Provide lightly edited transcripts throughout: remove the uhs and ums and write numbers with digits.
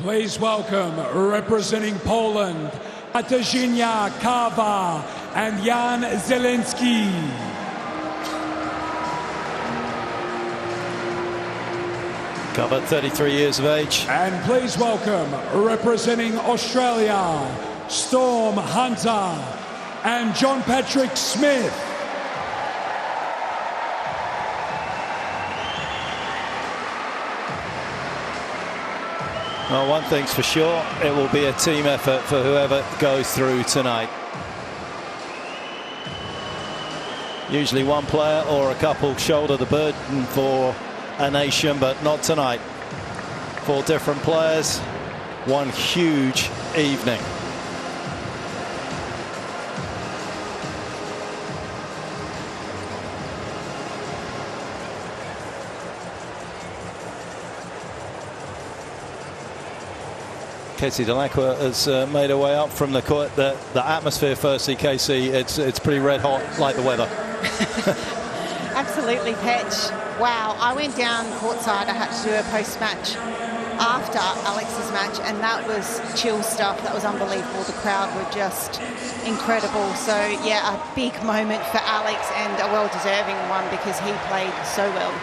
Please welcome, representing Poland, Kawa and Zielinski. Kawa, 33 years of age. And please welcome, representing Australia, Storm Hunter and John Patrick Smith. Well, one thing's for sure, it will be a team effort for whoever goes through tonight. Usually one player or a couple shoulder the burden for a nation, but not tonight. 4 different players, one huge evening. Casey Delacqua has made her way up from the court. The atmosphere, firstly, Casey, it's pretty red hot, like the weather. Absolutely, Petch. Wow, I went down courtside. I had to do a post-match after Alex's match, and that was chill stuff. That was unbelievable. The crowd were just incredible. So, yeah, a big moment for Alex, and a well-deserving one because he played so well.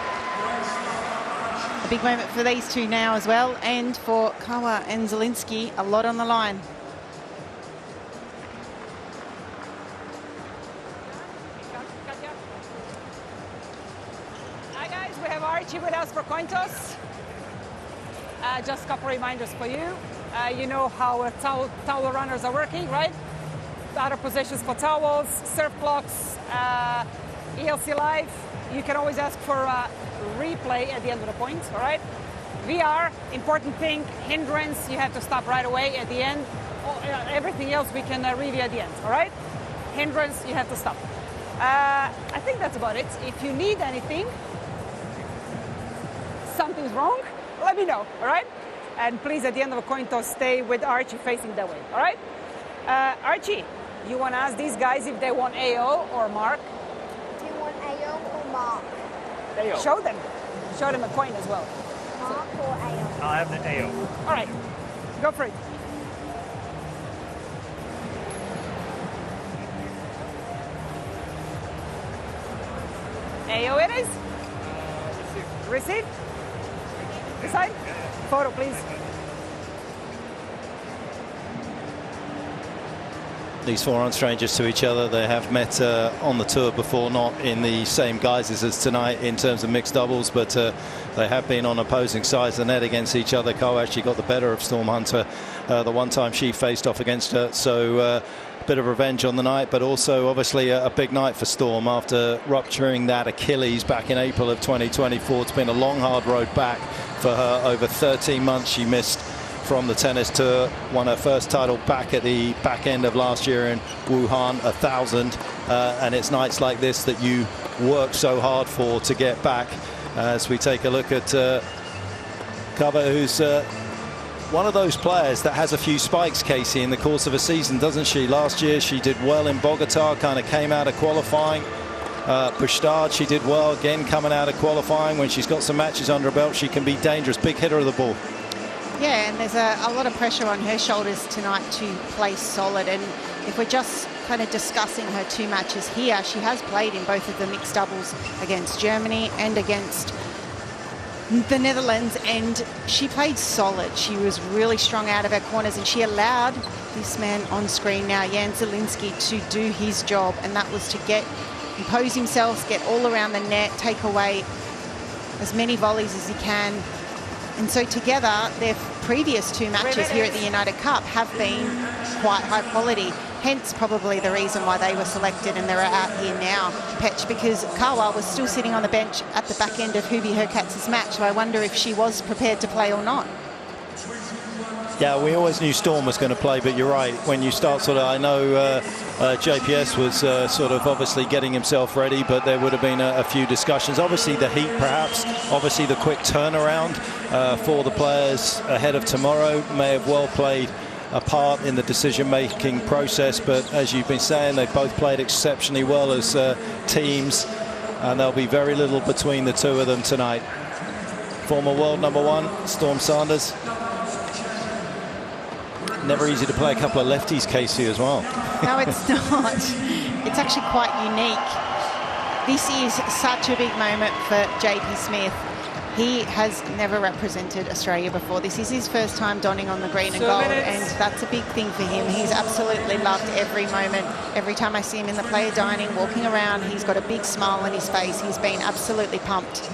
A big moment for these two now as well, and for Kawa and Zielinski, a lot on the line. Hi guys, we have Archie with us for coin toss. Just a couple reminders for you. You know how towel runners are working, right? Other positions for towels, surf clocks, ELC Live. You can always ask for a replay at the end of the point, all right? VR, important thing, hindrance, you have to stop right away at the end. Everything else we can review at the end, all right? Hindrance, you have to stop. I think that's about it. If you need anything, something's wrong, let me know, all right? And please, at the end of a coin toss, stay with Archie facing that way, all right? Archie, you want to ask these guys if they want AO or Mark? Do you want AO or Mark? AO. Show them a coin as well. Mark or AO? I'll have the AO. All right, go for it. AO it is? Receive. This side? Photo, please. These 4 aren't strangers to each other. They have met on the tour before, not in the same guises as tonight in terms of mixed doubles, but they have been on opposing sides of the net against each other. Kawa actually got the better of Storm Hunter the one time she faced off against her. So a bit of revenge on the night, but also obviously a big night for Storm after rupturing that Achilles back in April of 2024. It's been a long, hard road back for her. Over 13 months she missed from the tennis tour, won her first title back at the back end of last year in Wuhan, 1,000, and it's nights like this that you work so hard for to get back. As we take a look at Kawa, who's one of those players that has a few spikes, Casey, in the course of a season, doesn't she? Last year she did well in Bogota, kind of came out of qualifying. Pushstad, she did well again coming out of qualifying. When she's got some matches under her belt, she can be dangerous, big hitter of the ball. Yeah, and there's a lot of pressure on her shoulders tonight to play solid. And if we're just kind of discussing her 2 matches here, she has played in both of the mixed doubles against Germany and against the Netherlands, and she played solid. She was really strong out of her corners, and she allowed this man on screen now, Zielinski, to do his job, and that was to impose himself, get all around the net, take away as many volleys as he can. And so together, their previous 2 matches here at the United Cup have been quite high quality. Hence probably the reason why they were selected and they're out here now, Petch, because Kawa was still sitting on the bench at the back end of Hubi Hurkacz's match. So I wonder if she was prepared to play or not. Yeah, we always knew Storm was going to play, but you're right. When you start I know JPS was sort of obviously getting himself ready, but there would have been a few discussions. Obviously the heat perhaps, obviously the quick turnaround for the players ahead of tomorrow may have well played a part in the decision-making process, but as you've been saying, they've both played exceptionally well as teams, and there'll be very little between the 2 of them tonight. Former world #1, Storm Sanders. Never easy to play a couple of lefties, Casey, as well. No, it's not. It's actually quite unique. This is such a big moment for JP Smith. He has never represented Australia before. This is his first time donning on the green and gold, and that's a big thing for him. He's absolutely loved every moment. Every time I see him in the player dining, walking around, he's got a big smile on his face. He's been absolutely pumped.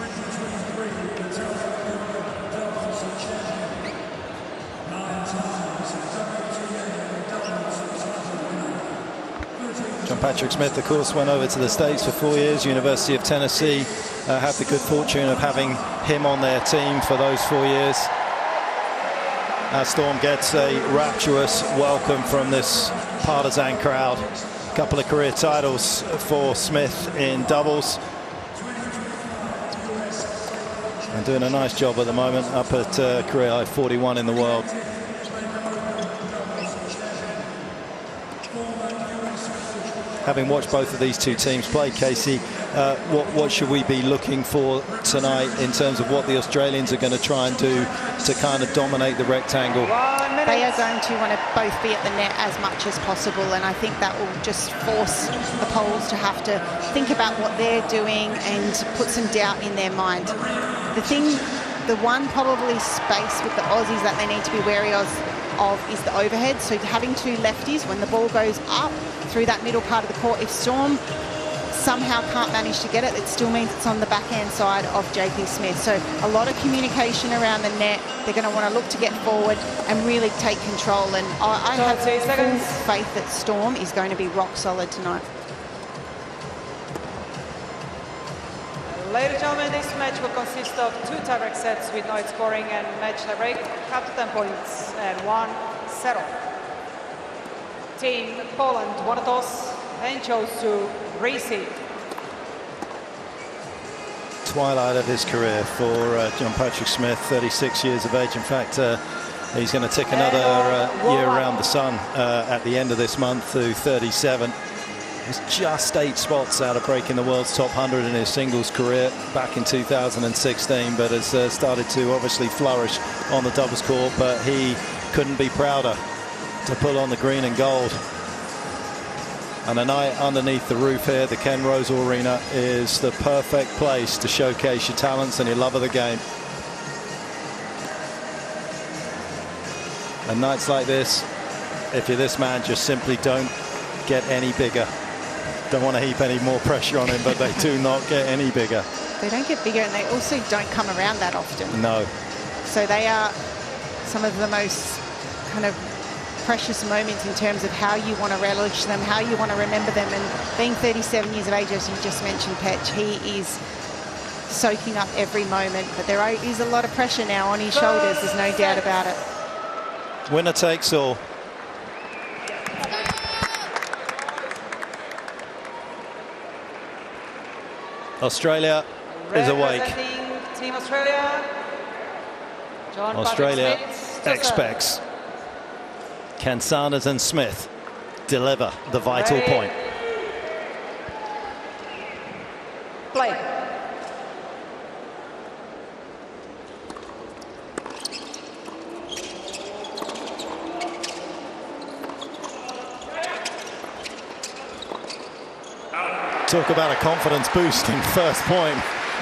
John Patrick Smith, of course, went over to the States for 4 years, University of Tennessee. Had the good fortune of having him on their team for those 4 years. As Storm gets a rapturous welcome from this partisan crowd. A couple of career titles for Smith in doubles. And doing a nice job at the moment, up at career high 41 in the world. Having watched both of these two teams play, Casey, what should we be looking for tonight in terms of what the Australians are going to try and do to kind of dominate the rectangle? They are going to want to both be at the net as much as possible, and I think that will just force the Poles to have to think about what they're doing and put some doubt in their mind. The one probably space with the Aussies that they need to be wary of is the overhead. So having two lefties, when the ball goes up through that middle part of the court, if Storm somehow can't manage to get it, it still means it's on the backhand side of JP Smith. So a lot of communication around the net. They're going to want to look to get forward and really take control. And I have full faith that Storm is going to be rock solid tonight. Ladies and gentlemen, this match will consist of 2 tiebreak sets with no scoring and match tiebreak up to 10 points and 1 settle. Team Poland won a toss and chose to receive. Twilight of his career for John Patrick Smith, 36 years of age. In fact, he's going to tick another year around the sun at the end of this month to 37. He's just 8 spots out of breaking the world's top 100 in his singles career back in 2016, but has started to obviously flourish on the doubles court. But he couldn't be prouder to pull on the green and gold. And a night underneath the roof here, the Ken Rosal Arena, is the perfect place to showcase your talents and your love of the game. And nights like this, if you're this man, just simply don't get any bigger. Don't want to heap any more pressure on him, but they do not get any bigger. They don't get bigger, and they also don't come around that often. No. So they are some of the most kind of precious moments in terms of how you want to relish them, how you want to remember them. And being 37 years of age, as you just mentioned, Petch, he is soaking up every moment. But there is a lot of pressure now on his shoulders, there's no doubt about it. Winner takes all. Australia is awake. Team Australia. John Australia Smith, expects can Sanders and Smith deliver the vital point. Play. Talk about a confidence boost in first point.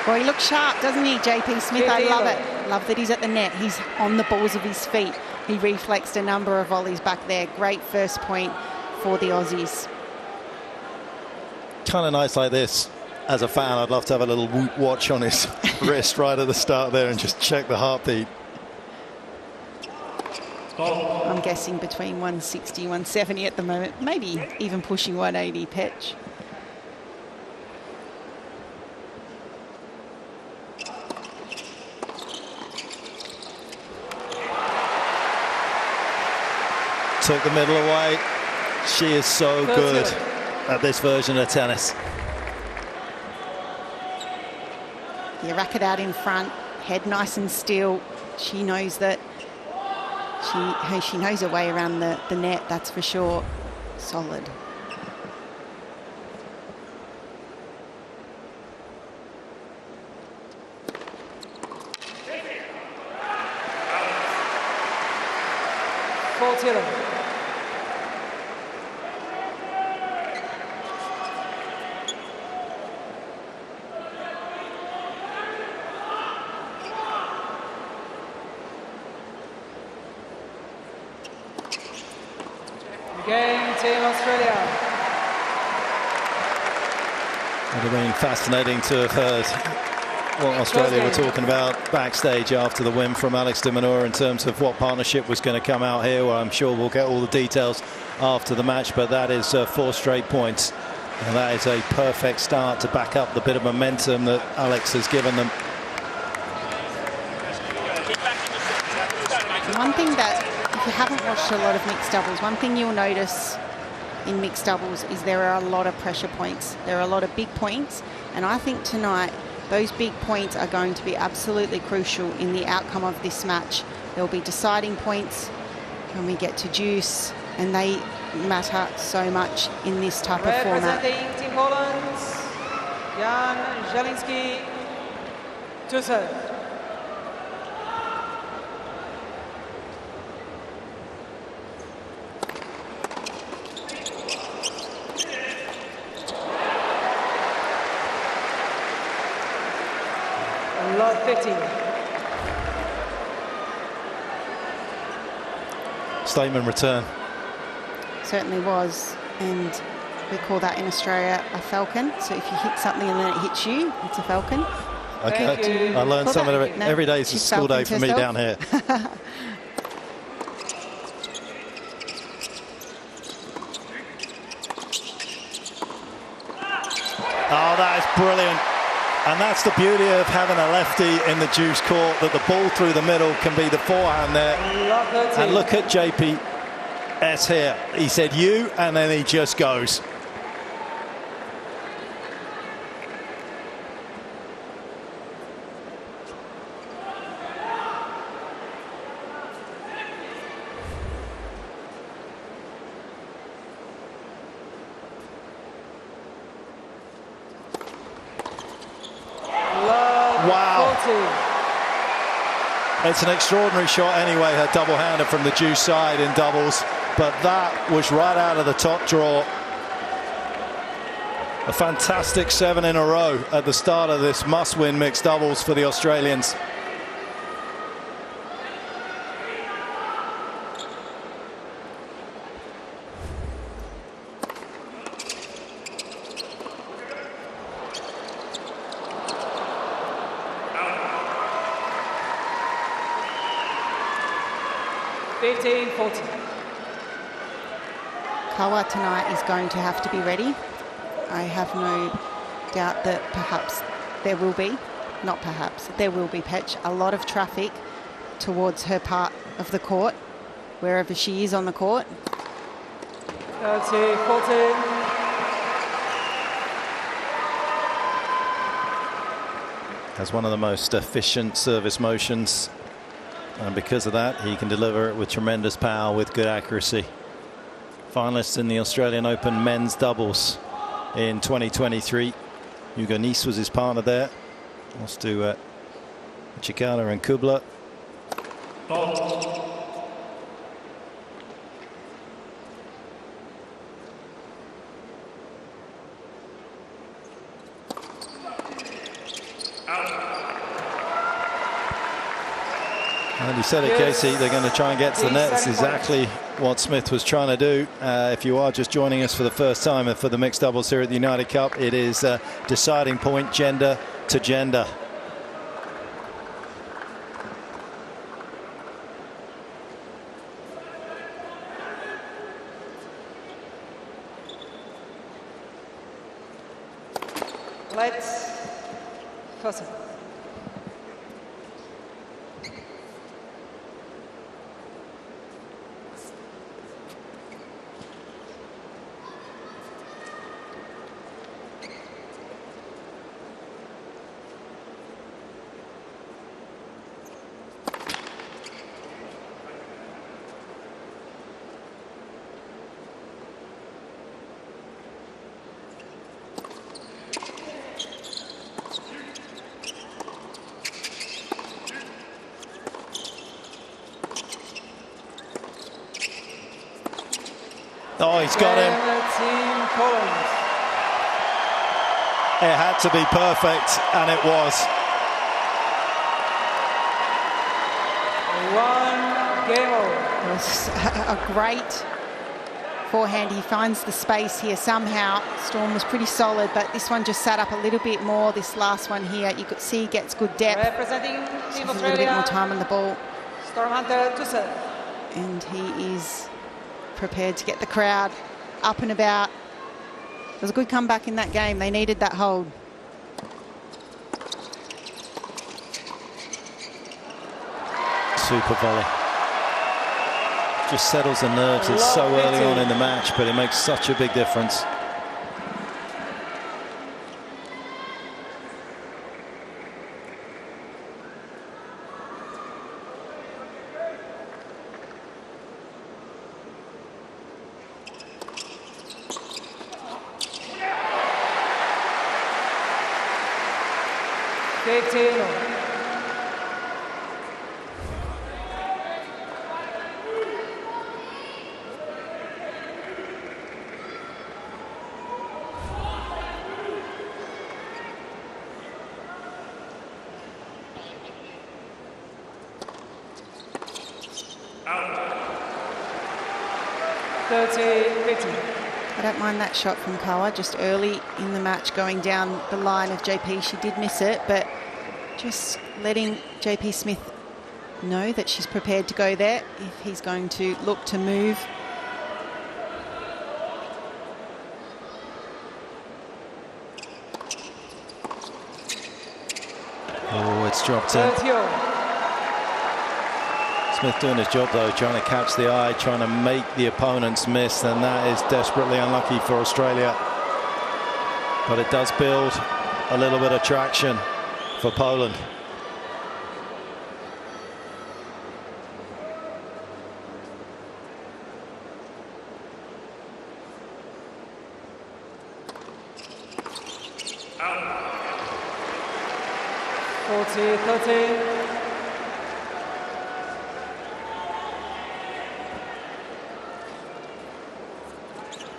Well, he looks sharp, doesn't he, JP Smith? I love it. Love that he's at the net. He's on the balls of his feet. He reflexed a number of volleys back there. Great first point for the Aussies. Kind of nice like this. As a fan, I'd love to have a little Whoop watch on his wrist right at the start there and just check the heartbeat. I'm guessing between 160, 170 at the moment. Maybe even pushing 180, Petch. Took the middle away. She is so good at this version of tennis. You rack it out in front, head nice and still. She knows that she knows her way around the net, that's for sure. Solid. 14. Game, Team Australia. It would have been fascinating to have heard what Australia were talking about backstage after the win from Alex de Minaur in terms of what partnership was going to come out here. Well, I'm sure we'll get all the details after the match, but that is 4 straight points. And that is a perfect start to back up the bit of momentum that Alex has given them. One thing that, if you haven't watched a lot of mixed doubles, one thing you'll notice in mixed doubles is there are a lot of pressure points. There are a lot of big points, and I think tonight those big points are going to be absolutely crucial in the outcome of this match. There will be deciding points when we get to deuce, and they matter so much in this type of format. Representing Team Poland, Jan Zielinski to serve. Love 15. Statement return. Certainly was, and we call that in Australia a falcon. So if you hit something and then it hits you, it's a falcon. Okay, I learned something of it. No, Every day is a she's school day falcon for me herself. down here. Oh, that is brilliant. And that's the beauty of having a lefty in the deuce court, that the ball through the middle can be the forehand there. And look at JPS here. He said you, and then he just goes. Wow. It's an extraordinary shot anyway, her double-hander from the deuce side in doubles, but that was right out of the top drawer. A fantastic 7 in a row at the start of this must-win mixed doubles for the Australians. Kawa tonight is going to have to be ready. I have no doubt that perhaps there will be, not perhaps, there will be, Petch, a lot of traffic towards her part of the court, wherever she is on the court. 30-14. Has one of the most efficient service motions, and because of that he can deliver it with tremendous power with good accuracy. Finalist in the Australian Open men's doubles in 2023. Hugo Nice was his partner there. Lost to Chikara and Kubler. And he said it, Casey, they're going to try and get to the net. That's exactly what Smith was trying to do. If you are just joining us for the first time and for the mixed doubles here at the United Cup, it is deciding point, gender to gender. Let's first. Oh, he's got him. Team Poland. It had to be perfect, and it was. 1 game over. It was a great forehand. He finds the space here somehow. Storm was pretty solid, but this one just sat up a little bit more. This last one here, you could see he gets good depth. Representing Team A little bit more Australia, time on the ball. Storm Hunter to serve. And he is prepared to get the crowd up and about. It was a good comeback in that game. They needed that hold. Super volley. Just settles the nerves. It's so early on in the match, but it makes such a big difference. I don't mind that shot from Kawa, just early in the match going down the line of JP. She did miss it, but just letting JP Smith know that she's prepared to go there if he's going to look to move. Oh, it's dropped in. Smith doing his job though, trying to catch the eye, trying to make the opponents miss, and that is desperately unlucky for Australia. But it does build a little bit of traction for Poland. Out. 40-30.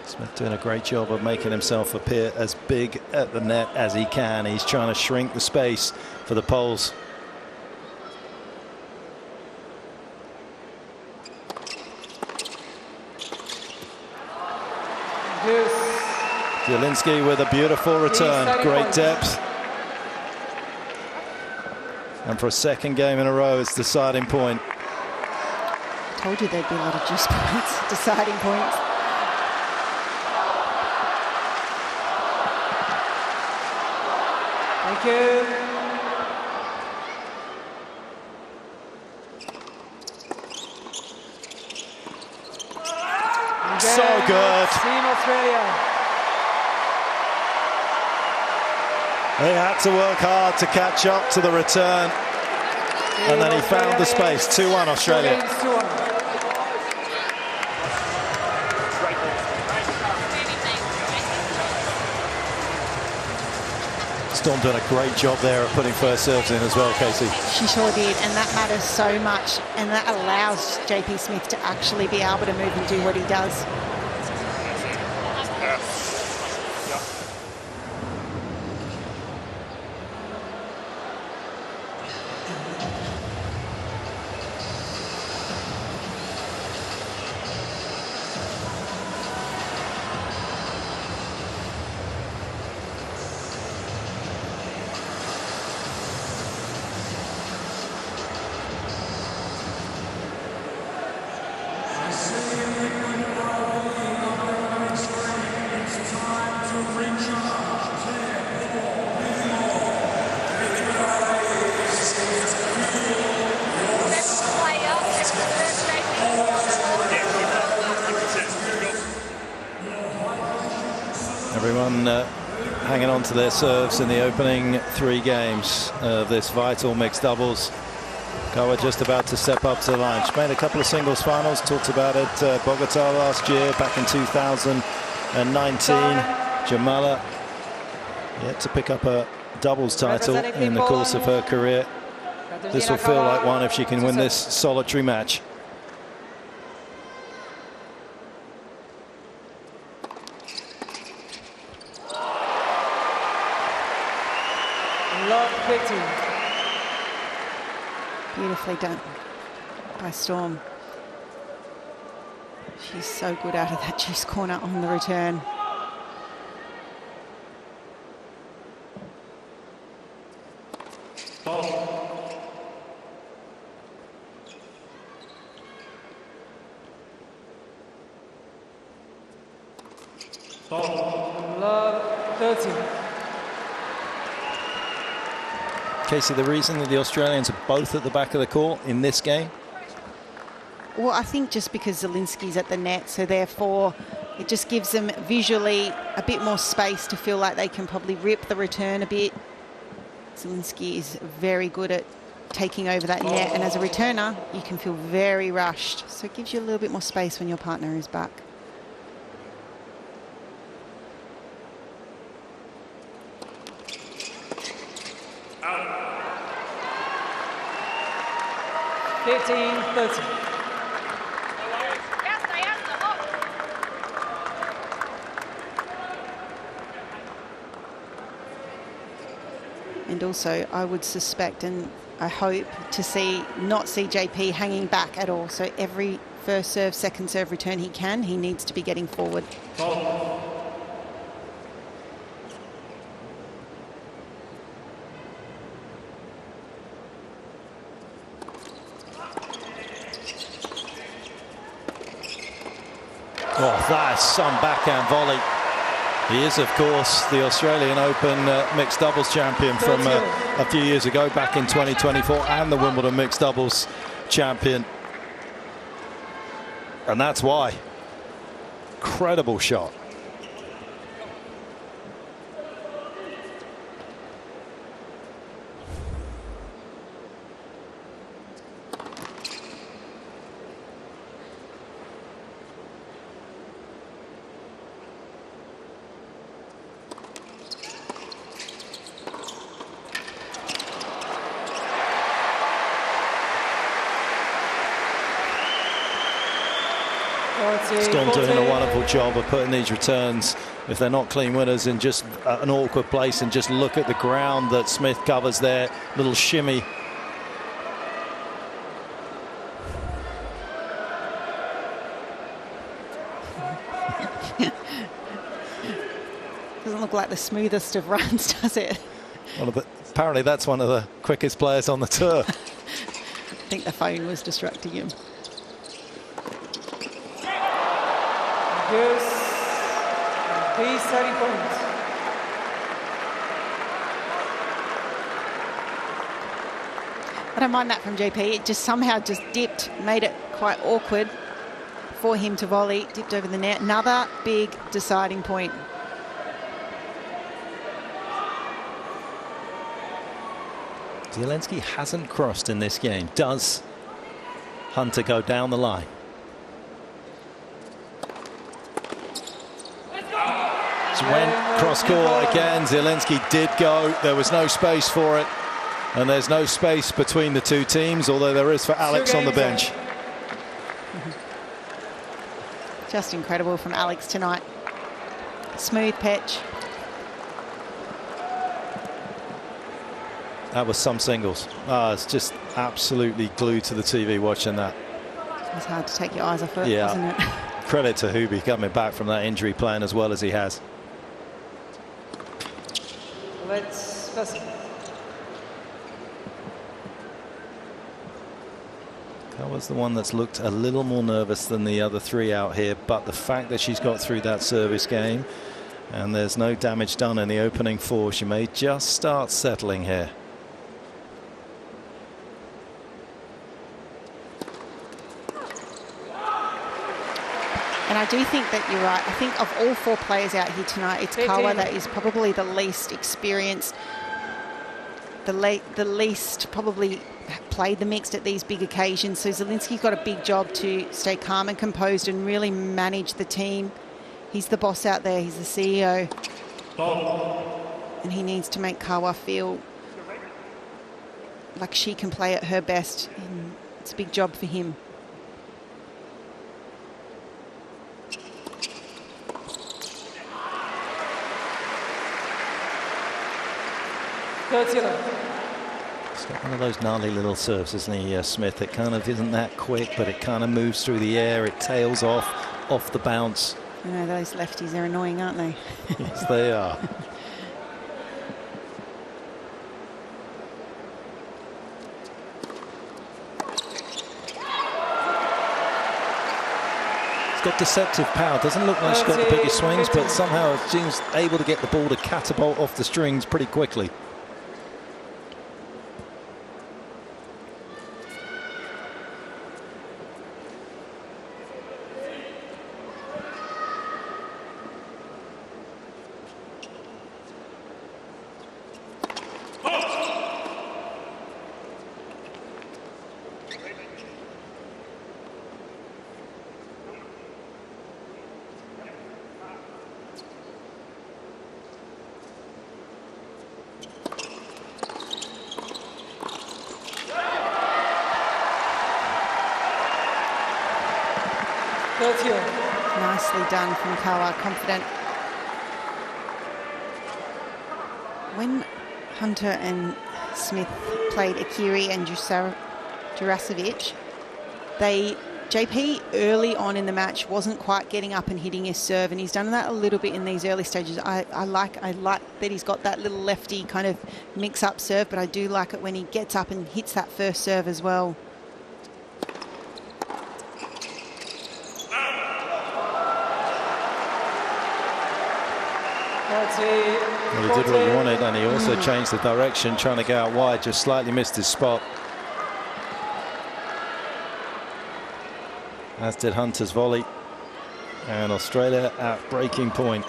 Smith doing a great job of making himself appear as big at the net as he can. He's trying to shrink the space for the Poles. Zielinski with a beautiful return. Great depth. And for a second game in a row, it's deciding point. I told you there'd be a lot of juice points, deciding points. Thank you. So good. Team Australia. He had to work hard to catch up to the return. And then he found the space. 2-1 Australia. Storm doing a great job there of putting first serves in as well, Casey. She sure did, and that matters so much, and that allows JP Smith to actually be able to move and do what he does. Everyone hanging on to their serves in the opening 3 games of this vital mixed doubles. Kawa just about to step up to the line. She made a couple of singles finals, talked about it Bogota last year, back in 2019. Jamala yet to pick up a doubles title in the course of her career. This will feel like one if she can win this solitary match. 15. Beautifully done by Storm. She's so good out of that juice corner on the return. Love 13. Casey, the reason that the Australians are both at the back of the court in this game? Well, I think just because Zielinski's at the net, so therefore it just gives them visually a bit more space to feel like they can probably rip the return a bit. Zielinski is very good at taking over that net, and as a returner, you can feel very rushed. So it gives you a little bit more space when your partner is back. Out. 15-13. And also, I would suspect and I hope to not see JP hanging back at all. So every first serve, second serve return he needs to be getting forward. Oh, that's some backhand volley. He is, of course, the Australian Open mixed doubles champion from a few years ago, back in 2024, and the Wimbledon mixed doubles champion. And that's why. Incredible shot. Storm doing a wonderful job of putting these returns, if they're not clean winners, in just an awkward place, and just look at the ground that Smith covers there. Little shimmy. Doesn't look like the smoothest of runs, does it? Apparently that's one of the quickest players on the tour. I think the phone was distracting him. Yes, these 30 points. I don't mind that from JP. It just somehow just dipped, made it quite awkward for him to volley. Dipped over the net. Another big deciding point. Zielinski hasn't crossed in this game. Does Hunter go down the line? Went cross court again. Zielinski did go. There was no space for it, and there's no space between the two teams, although there is for Alex on the bench. Just incredible from Alex tonight. Smooth pitch. That was some singles. It's just absolutely glued to the TV watching that. It's hard to take your eyes off it, yeah. isn't it? Credit to Hubie coming back from that injury, playing as well as he has. Let's pass it. That was the one that's looked a little more nervous than the other three out here, but the fact that she's got through that service game and there's no damage done in the opening four, she may just start settling here. And I do think that you're right. I think of all four players out here tonight, it's Kawa that is probably the least experienced, the least probably played the mixed at these big occasions. So Zielinski's got a big job to stay calm and composed and really manage the team. He's the boss out there. He's the CEO. And he needs to make Kawa feel like she can play at her best. And it's a big job for him. Third He's got one of those gnarly little serves, isn't he, Smith? It kind of isn't that quick, but it kind of moves through the air. It tails off the bounce. You know, those lefties are annoying, aren't they? Yes, they are. Got deceptive power. Doesn't look like she's got the biggest swings, but somehow she's able to get the ball to catapult off the strings pretty quickly. Nicely done from Kawa, confident. When Hunter and Smith played Akiri and Jurasevic, JP early on in the match wasn't quite getting up and hitting his serve, and he's done that a little bit in these early stages. I like that he's got that little lefty kind of mix-up serve, but I do like it when he gets up and hits that first serve as well. Well, he did what he wanted, and he also changed the direction, trying to go out wide, just slightly missed his spot. As did Hunter's volley. And Australia at breaking point.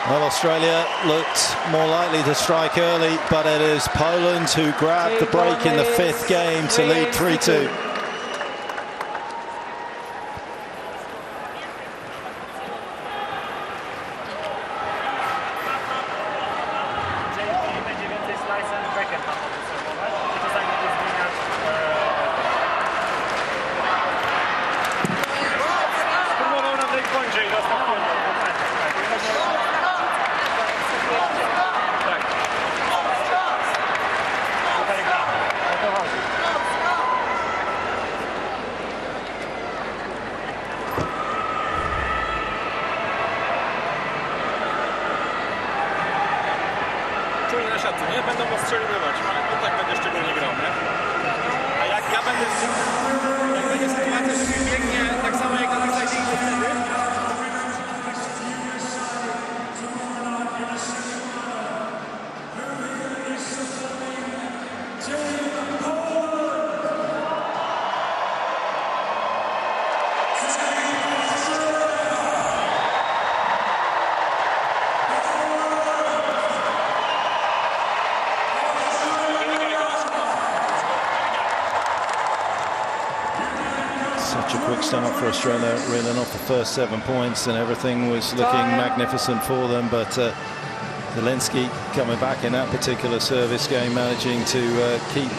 Well, Australia looked more likely to strike early, but it is Poland who grabbed the break in the fifth game to lead 3-2. Start for Australia, reeling off the first 7 points, and everything was looking magnificent for them, but Zielinski coming back in that particular service game, managing to keep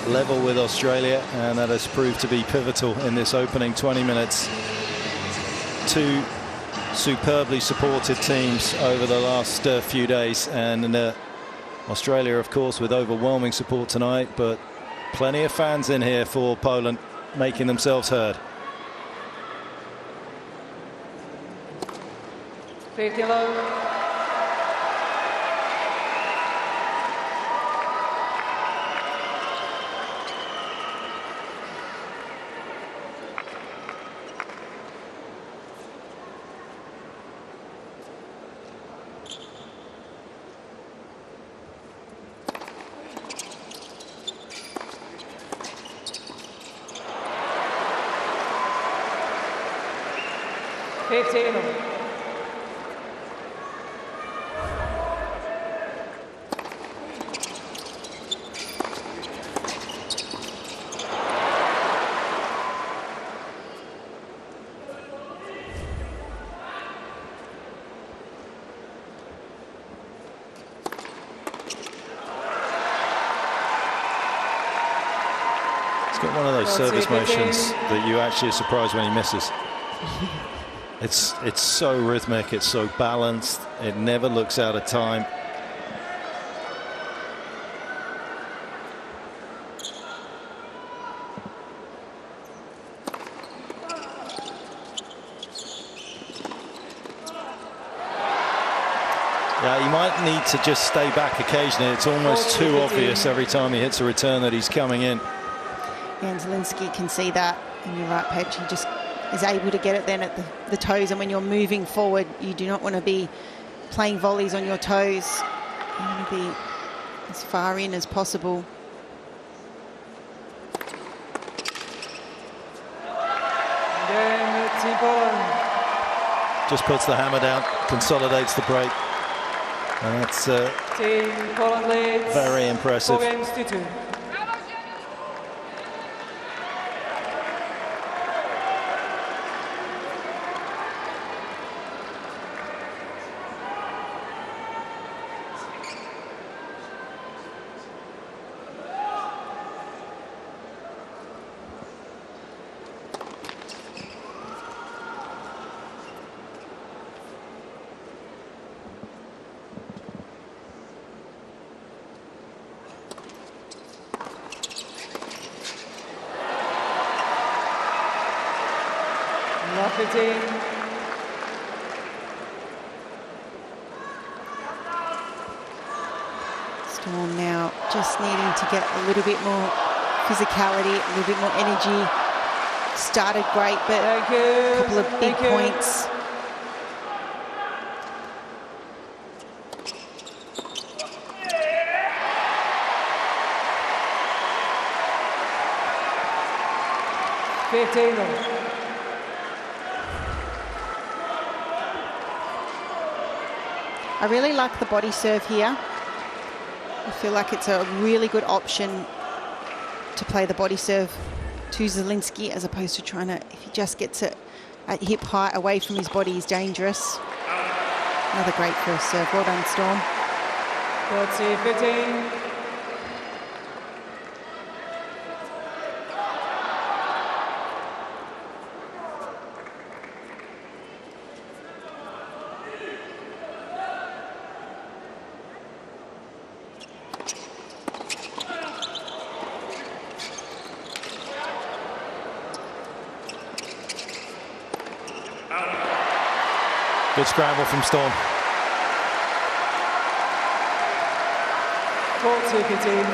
level with Australia, and that has proved to be pivotal in this opening 20 minutes. Two superbly supported teams over the last few days, and Australia, of course, with overwhelming support tonight, but plenty of fans in here for Poland, making themselves heard. 50 low. He's got one of those service motions that you actually are surprised when he misses. It's so rhythmic, it's so balanced, it never looks out of time. Yeah, he might need to just stay back occasionally. It's almost too obvious every time he hits a return that he's coming in. And Zielinski can see that, and you're right, Petch. He just is able to get it then at the toes, and when you're moving forward, you do not want to be playing volleys on your toes. You want to be as far in as possible. Again, Team Poland. Just puts the hammer down, consolidates the break. And that's Team Poland leads. very impressive. 4 games to 2. Storm now just needing to get a little bit more physicality, a little bit more energy. Started great, but a couple of big points. I really like the body serve here. I feel like it's a really good option to play the body serve to Zielinski as opposed to trying to, if he just gets it at hip height away from his body, he's dangerous. Another great first serve. Well done, Storm. 30-15. Good scramble from Storm. 40-15.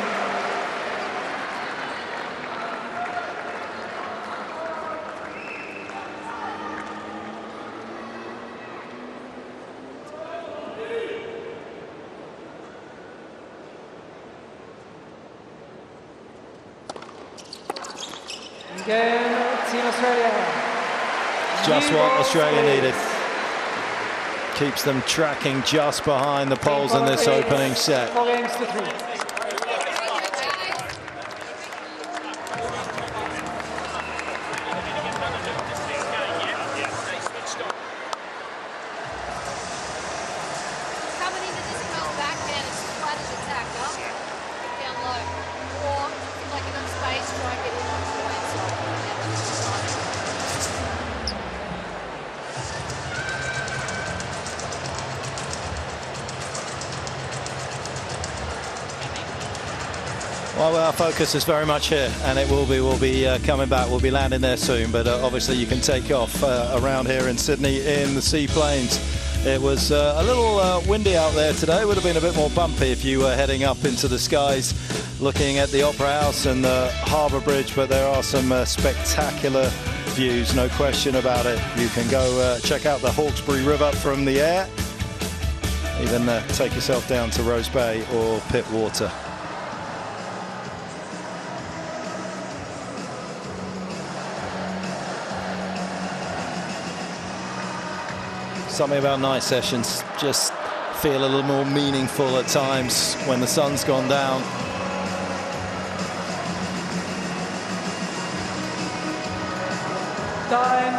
Again, Team Australia. Just what Australia needed. Keeps them tracking just behind the Poles in this opening set. 4 games to 3. Coming into this well backhand, it's flat as attack up, down low, or like enough space, try and get it on the inside. Well, our focus is very much here, and it will be. We'll be coming back. We'll be landing there soon, but obviously you can take off around here in Sydney in the seaplanes. It was a little windy out there today. Would have been a bit more bumpy if you were heading up into the skies, looking at the Opera House and the Harbour Bridge. But there are some spectacular views, no question about it. You can go check out the Hawkesbury River from the air. Even take yourself down to Rose Bay or Pittwater. Something about night sessions just feel a little more meaningful at times when the sun's gone down. Time.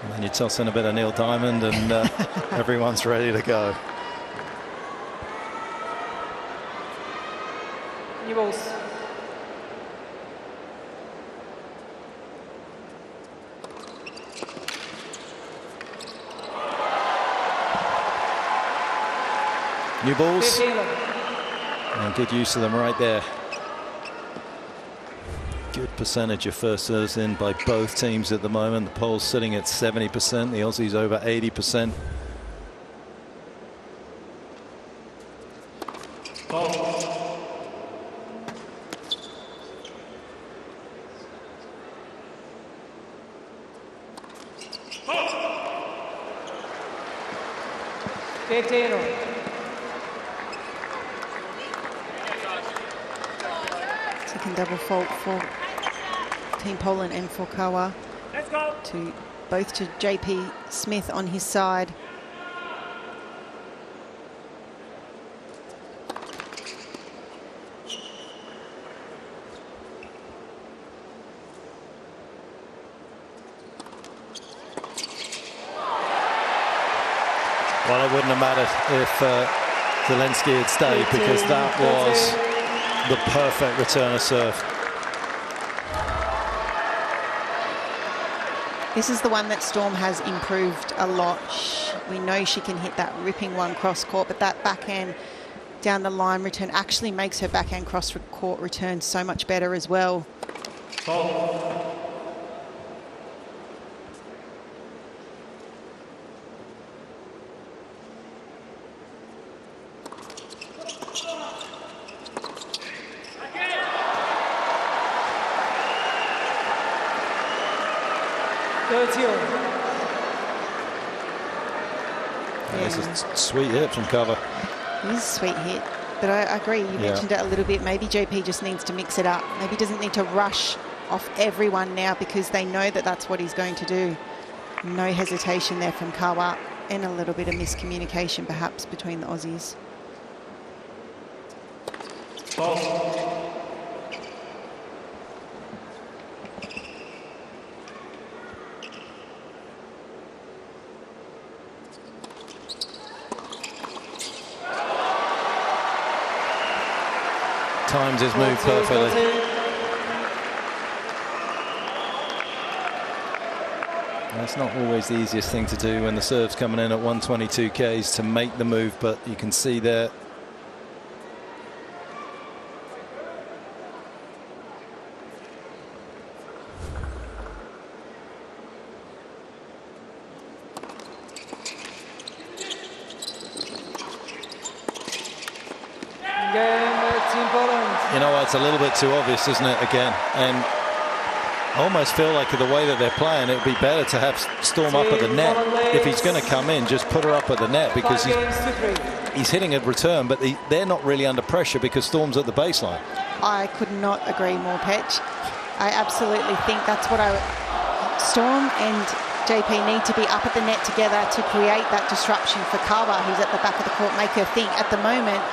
And then you toss in a bit of Neil Diamond and everyone's ready to go. New balls. New balls. 15 love. And good use of them right there. Good percentage of first serves in by both teams at the moment. The Poles sitting at 70%, the Aussies over 80%. Second double fault for Team Poland and for Kawa. Let's go. Both to JP Smith on his side. Well, it wouldn't have mattered if Zielinski had stayed, because that was the perfect return of serve. This is the one that Storm has improved a lot. We know she can hit that ripping one cross court, but that backhand down the line return actually makes her backhand cross court return so much better as well. It's a sweet hit from Kawa. It is a sweet hit, but I agree. You mentioned it a little bit. Maybe JP just needs to mix it up. Maybe doesn't need to rush off everyone now, because they know that that's what he's going to do. No hesitation there from Kawa, and a little bit of miscommunication perhaps between the Aussies. Times his move perfectly. That's not always the easiest thing to do when the serve's coming in at 122 Ks, to make the move, but you can see there. You know, it's a little bit too obvious, isn't it, again? And I almost feel like the way that they're playing, it would be better to have Storm up at the net. If he's going to come in, just put her up at the net, because he's hitting a return, but they're not really under pressure because Storm's at the baseline. I could not agree more, Petch. I absolutely think that's what Storm and JP need to be up at the net together to create that disruption for Kawa, who's at the back of the court, make her think. At the moment,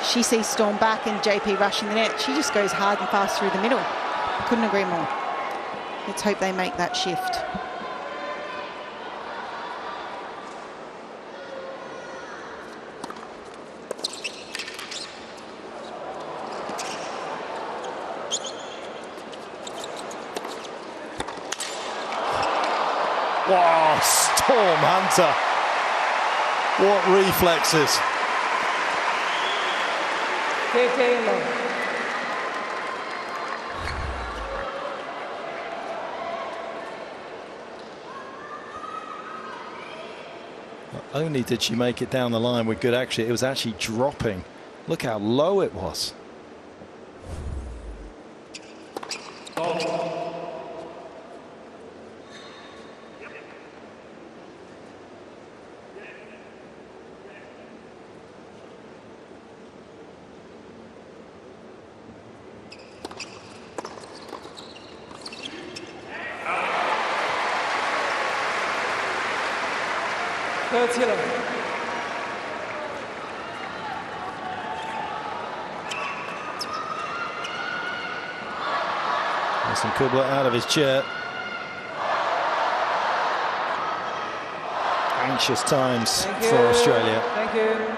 she sees Storm back and JP rushing the net. She just goes hard and fast through the middle. Couldn't agree more. Let's hope they make that shift. Wow, Storm Hunter. What reflexes. Not only did she make it down the line with good action, it was actually dropping. Look how low it was. Some Kubler out of his chair. Anxious times for Australia. Thank you.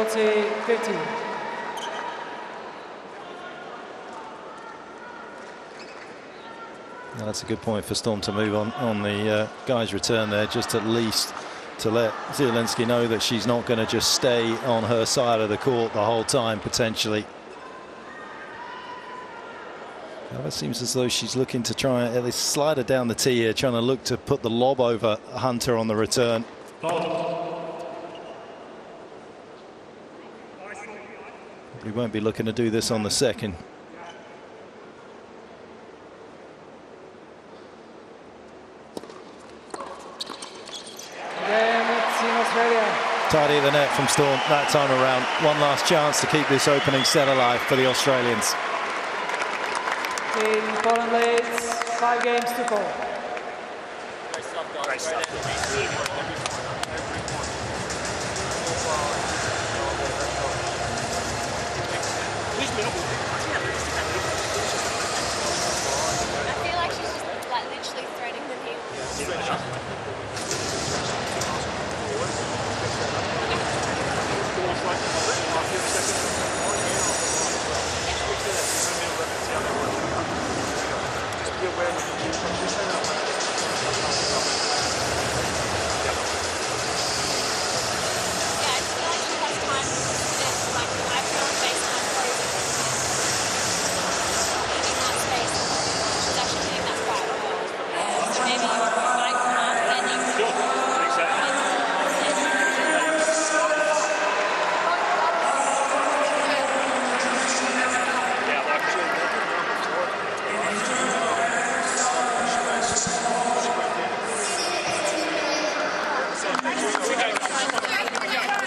20-15. That's a good point for Storm to move on the guy's return there, just at least to let Zielinski know that she's not going to just stay on her side of the court the whole time, potentially. Now it seems as though she's looking to try and at least slide her down the tee here, trying to look to put the lob over Hunter on the return. We won't be looking to do this on the second. Tidy at the net from Storm that time around. One last chance to keep this opening set alive for the Australians. Poland leads 5 games to 4. Great stuff. I feel like she's just like literally threading the needle.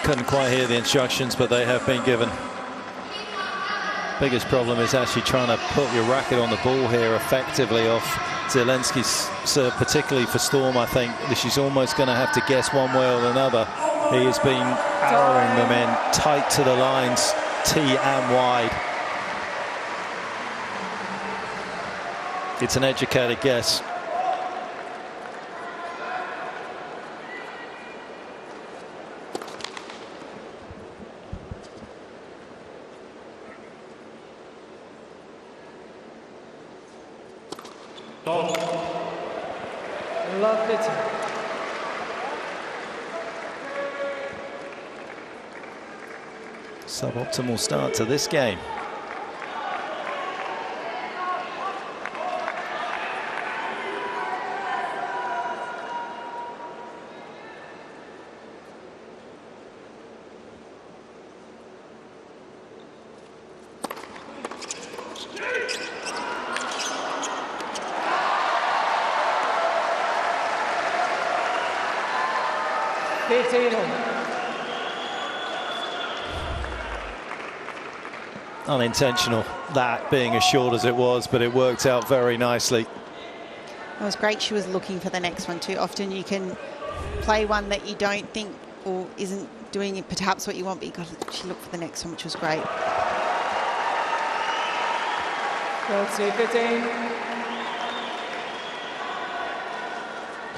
Couldn't quite hear the instructions, but they have been given. Biggest problem is actually trying to put your racket on the ball here effectively off Zielinski's serve, particularly for Storm. I think she's almost going to have to guess one way or another. He has been arrowing them in tight to the lines, tee and wide. It's an educated guess. Love it. Suboptimal start to this game. Unintentional, that being as short as it was, but it worked out very nicely. It was great. She was looking for the next one too. Often you can play one that you don't think or isn't doing perhaps what you want, but she looked for the next one, which was great. Let's see, 15.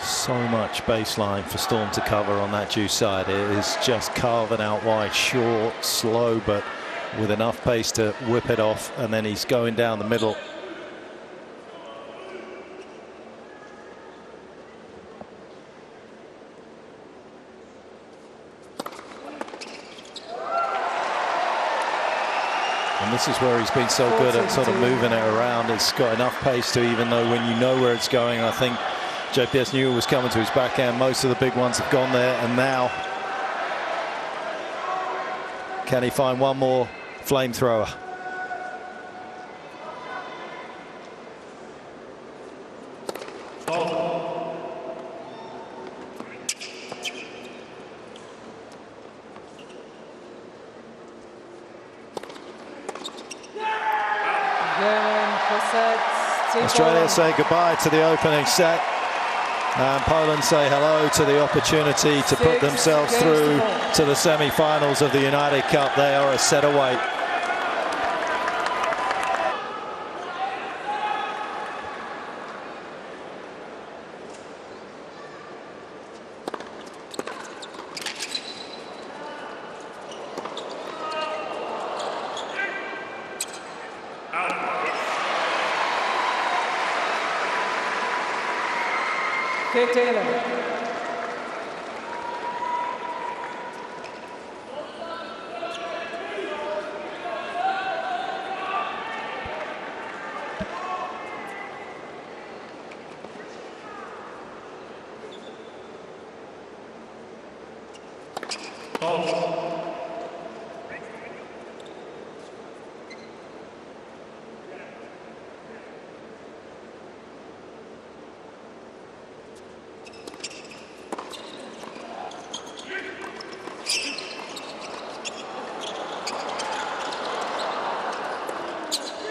So much baseline for Storm to cover on that deuce side. It is just carving out wide, short, slow, but with enough pace to whip it off, and then he's going down the middle. And this is where he's been so good at sort of moving it around. It's got enough pace to, even though when you know where it's going, I think JPS knew it was coming to his backhand. Most of the big ones have gone there, and now can he find one more flamethrower? Australia say goodbye to the opening set, and Poland say hello to the opportunity to put themselves through to the semi-finals of the United Cup. They are a set away. Kate Taylor.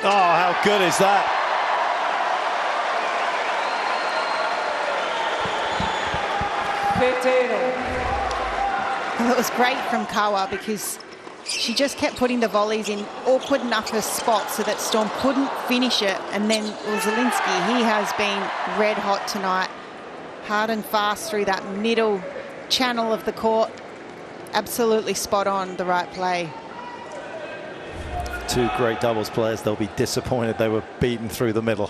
Oh, how good is that? Kate Taylor. Well, it was great from Kawa because she just kept putting the volleys in awkward enough of spots so that Storm couldn't finish it. And then Zielinski, he has been red hot tonight. Hard and fast through that middle channel of the court. Absolutely spot on the right play. Two great doubles players. They'll be disappointed they were beaten through the middle.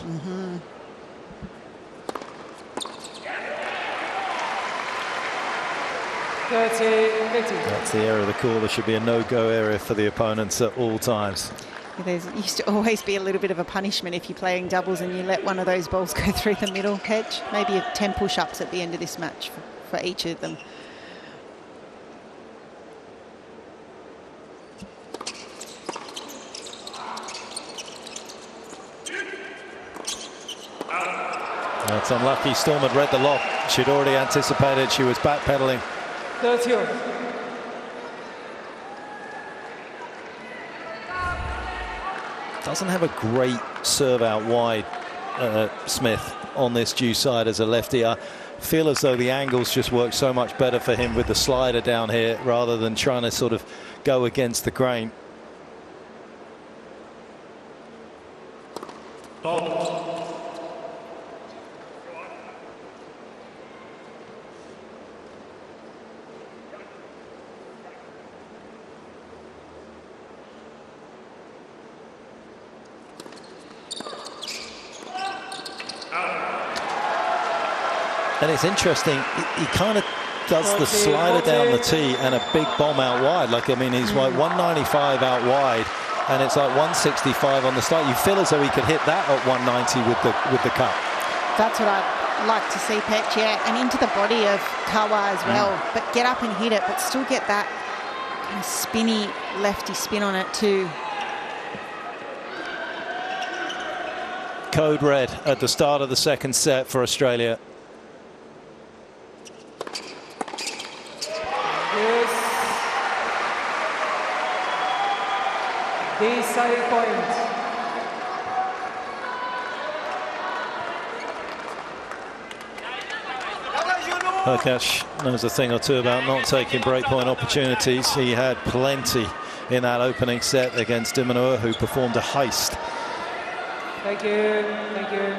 30-50. That's the area of the court. There should be a no-go area for the opponents at all times. There used to always be a little bit of a punishment if you're playing doubles and you let one of those balls go through the middle, Kedge. Maybe 10 push-ups at the end of this match for each of them. That's unlucky. Storm had read the lock. She'd already anticipated. She was backpedaling. 30. Doesn't have a great serve out wide, Smith, on this due side as a lefty. I feel as though the angles just work so much better for him with the slider down here rather than trying to sort of go against the grain. And it's interesting, he kind of does the slider down the tee and a big bomb out wide. Like, I mean, he's like 195 out wide, and it's like 165 on the start. You feel as though he could hit that at 190 with the cut. That's what I'd like to see, Petch, yeah. And into the body of Kawa as well. But get up and hit it, but still get that kind of spinny lefty spin on it too. Code red at the start of the second set for Australia. Decisive point. Hologic knows a thing or two about not taking breakpoint opportunities. He had plenty in that opening set against Dimanoa, who performed a heist. Thank you. Thank you.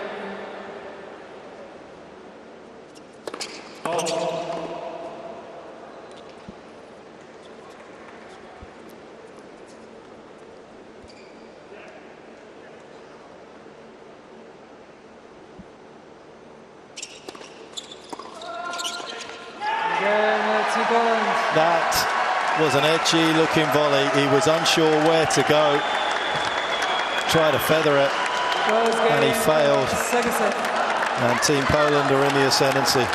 That was an edgy looking volley. He was unsure where to go. Tried to feather it, and he failed. And Team Poland are in the ascendancy.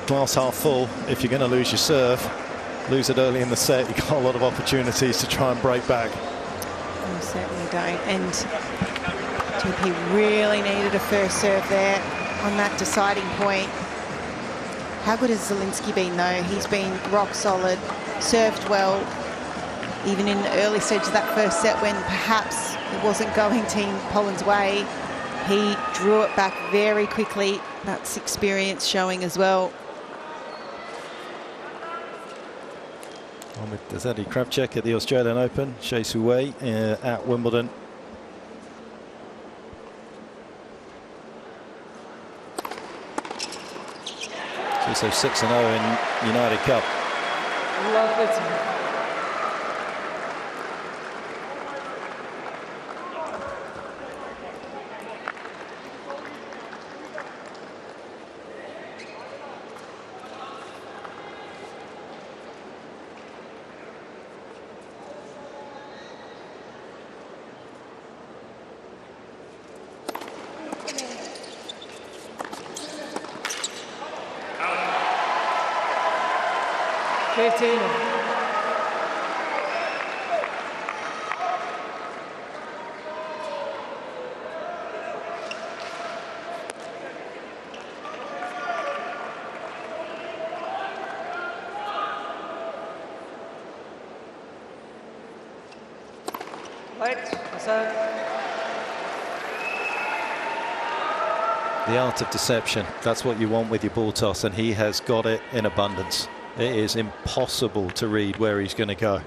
Glass half full. If you're going to lose your serve, lose it early in the set. You've got a lot of opportunities to try and break back. You certainly don't. And GP really needed a first serve there on that deciding point. How good has Zielinski been, though? He's been rock solid, served well, even in the early stages of that first set when perhaps it wasn't going Team Poland's way. He drew it back very quickly. That's experience showing as well. On with Zadie Kravchuk at the Australian Open, Shea Su Wei at Wimbledon. She's so 6-0 in United Cup. Love 15. The art of deception, that's what you want with your ball toss, and he has got it in abundance. It is impossible to read where he's going to go.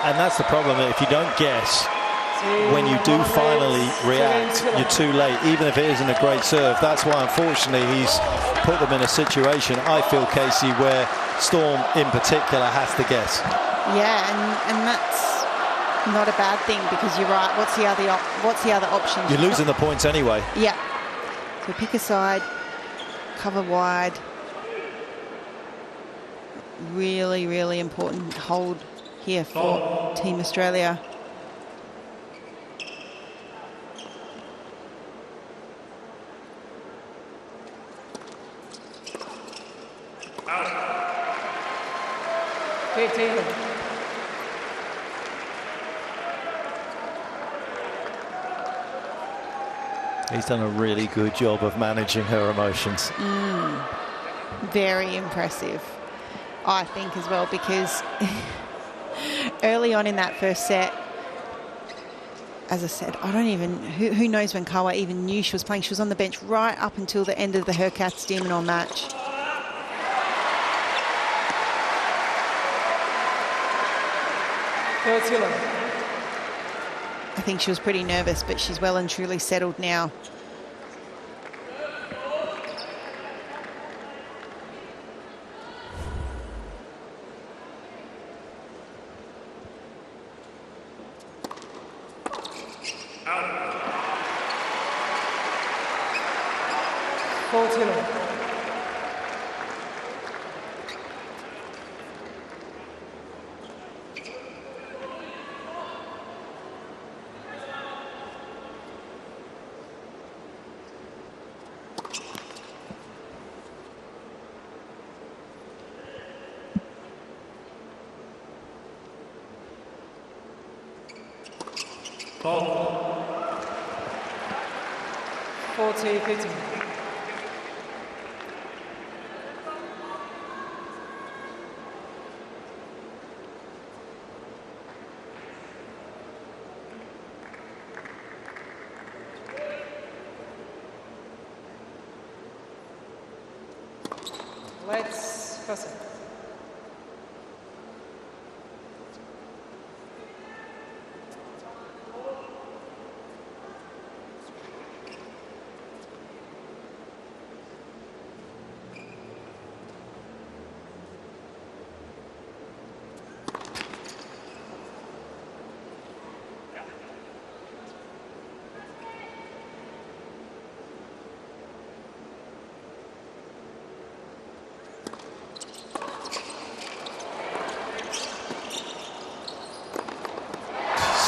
And that's the problem, if you don't guess, when you do finally react, you're too late, even if it isn't a great serve. That's why, unfortunately, he's put them in a situation, I feel, Casey, where Storm in particular has to guess. Yeah, and that's not a bad thing, because you're right. What's the other option? You're losing the points anyway. Yeah. So pick a side, cover wide. Really, really important hold here for Team Australia. He's done a really good job of managing her emotions. Very impressive, I think, as well, because early on in that first set, as I said, I don't even, who knows when Kawa even knew she was playing. She was on the bench right up until the end of the Hurkacz Diamonor match. I think she was pretty nervous, but she's well and truly settled now. Let's pass it.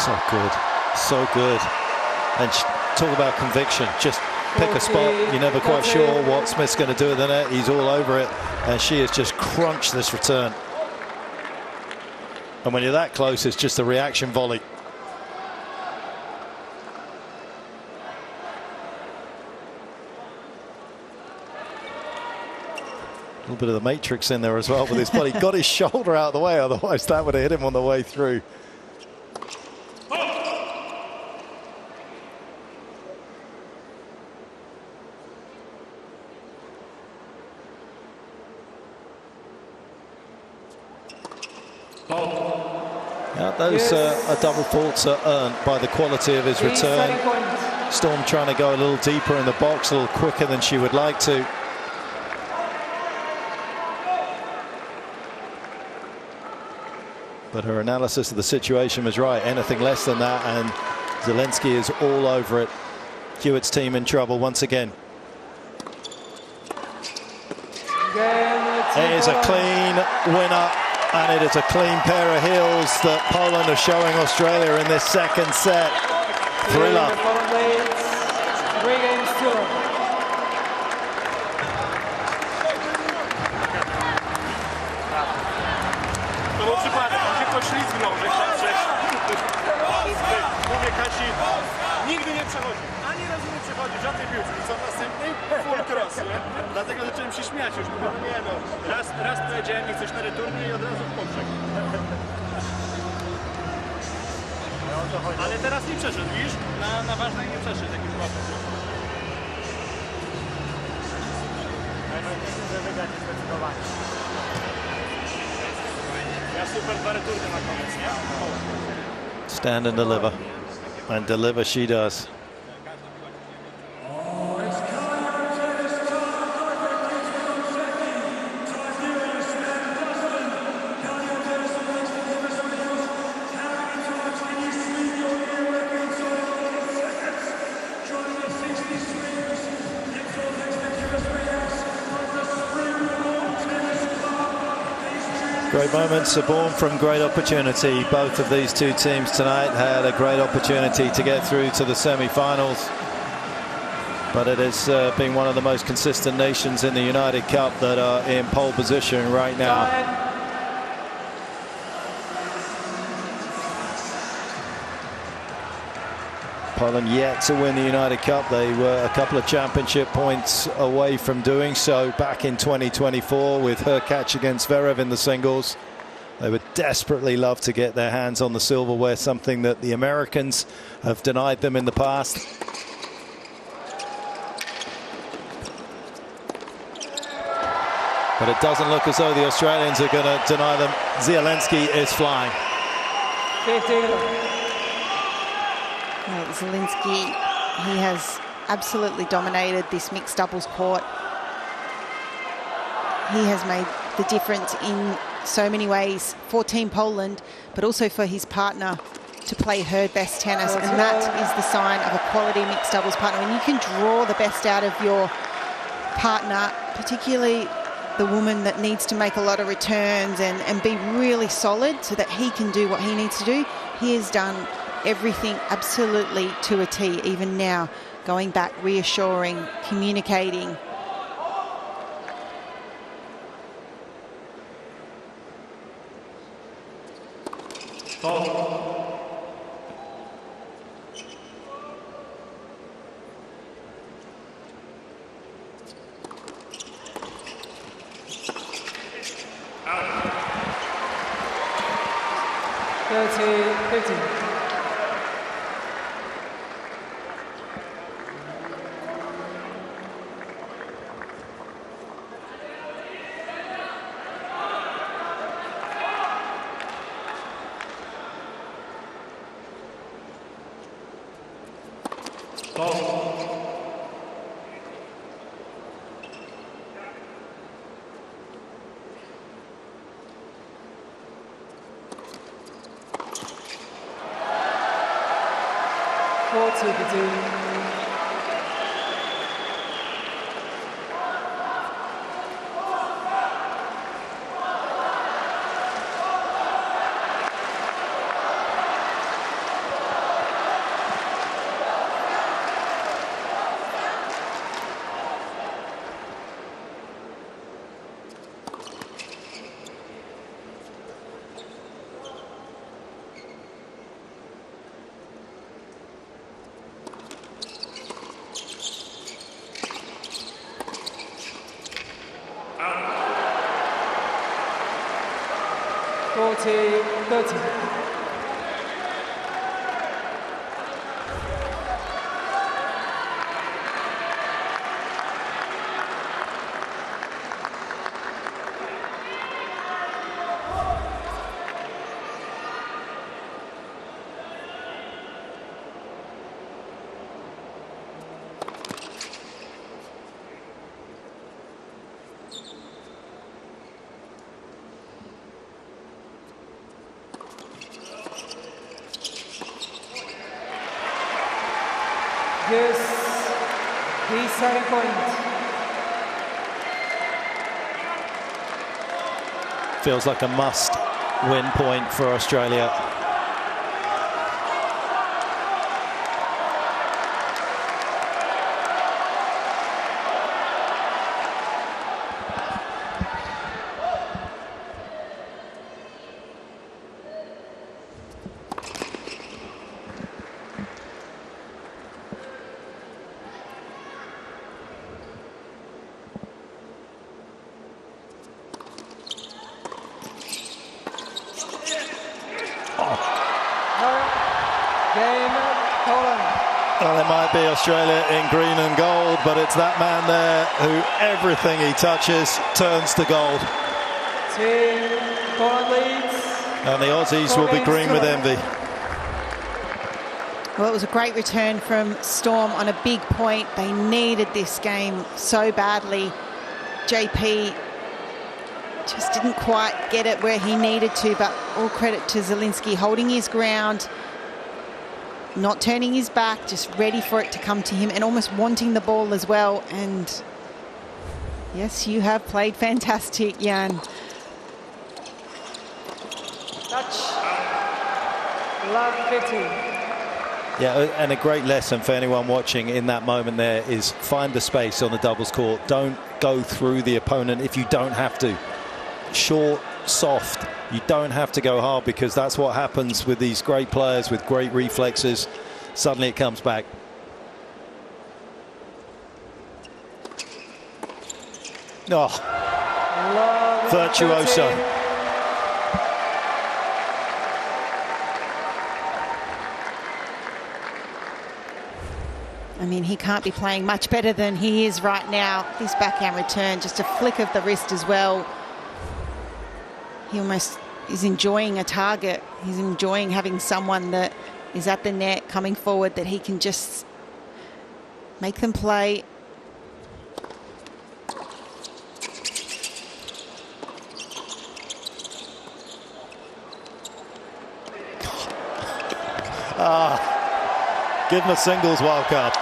So good, so good. And talk about conviction. Just pick a spot. You're never quite sure what Smith's going to do with the net. He's all over it, and she has just crunched this return. And when you're that close, it's just a reaction volley. A little bit of the Matrix in there as well with his body. Got his shoulder out of the way, otherwise that would have hit him on the way through. Yeah, those double faults are earned by the quality of his return. Storm trying to go a little deeper in the box, a little quicker than she would like to. But her analysis of the situation was right. Anything less than that, and Zielinski is all over it. Hewitt's team in trouble once again. It is a clean winner, and it is a clean pair of heels that Poland are showing Australia in this second set. Thriller. 3 games to love. To był przypadek, on się poślizgnął, że chciał przejść. Mówię Kasi, nigdy nie przechodzi, ani razu nie przechodzi w żadnej piłce. I co w następnej? Full cross, nie? Dlatego zacząłem się śmiać już. Mówię, no nie no, raz powiedziałem mi coś na returnie i od razu w poprzek. Ale teraz nie przeszedł, widzisz? Na ważnej nie przeszedł, jakiś łapek. Najważniejsze, że wygrać jest zdecydowanie. Ja super 2 returny na koniec, nie? Stand and deliver. And deliver she does. Great moments are born from great opportunity. Both of these two teams tonight had a great opportunity to get through to the semi-finals. But it has been one of the most consistent nations in the United Cup that are in pole position right now. Poland yet to win the United Cup. They were a couple of championship points away from doing so back in 2024 with her catch against Zverev in the singles. They would desperately love to get their hands on the silverware, something that the Americans have denied them in the past. But it doesn't look as though the Australians are going to deny them. Zielinski is flying. 15. Zielinski, he has absolutely dominated this mixed doubles court. He has made the difference in so many ways for Team Poland, but also for his partner to play her best tennis, and that is the sign of a quality mixed doubles partner. When you can draw the best out of your partner, particularly the woman that needs to make a lot of returns and be really solid so that he can do what he needs to do. He has done everything absolutely to a T, even now, going back, reassuring, communicating. Yes, deciding point. Feels like a must-win point for Australia. Game, Poland. Well, it might be Australia in green and gold, but it's that man there who everything he touches turns to gold. Team Poland leads. And the Aussies will be green with envy. Well, it was a great return from Storm on a big point. They needed this game so badly. JP just didn't quite get it where he needed to, but all credit to Zielinski holding his ground, not turning his back, just ready for it to come to him and almost wanting the ball as well. And yes, you have played fantastic, Jan. Touch. Love 50. Yeah, and a great lesson for anyone watching in that moment there is find the space on the doubles court. Don't go through the opponent if you don't have to. Short, soft. You don't have to go hard, because that's what happens with these great players with great reflexes. Suddenly it comes back. Oh, Love virtuoso. 13. I mean, he can't be playing much better than he is right now. This backhand return, just a flick of the wrist as well. He almost is enjoying a target. He's enjoying having someone that is at the net coming forward that he can just make them play. Give him a singles wild card.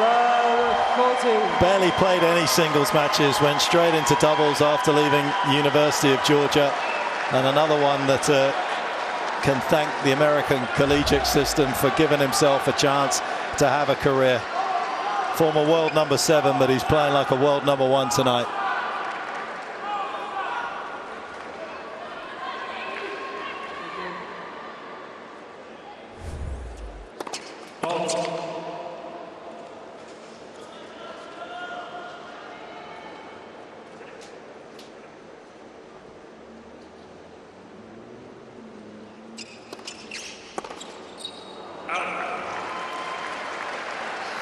Love 40. Barely played any singles matches, went straight into doubles after leaving University of Georgia. And another one that can thank the American collegiate system for giving himself a chance to have a career. Former world number 7, but he's playing like a world number 1 tonight.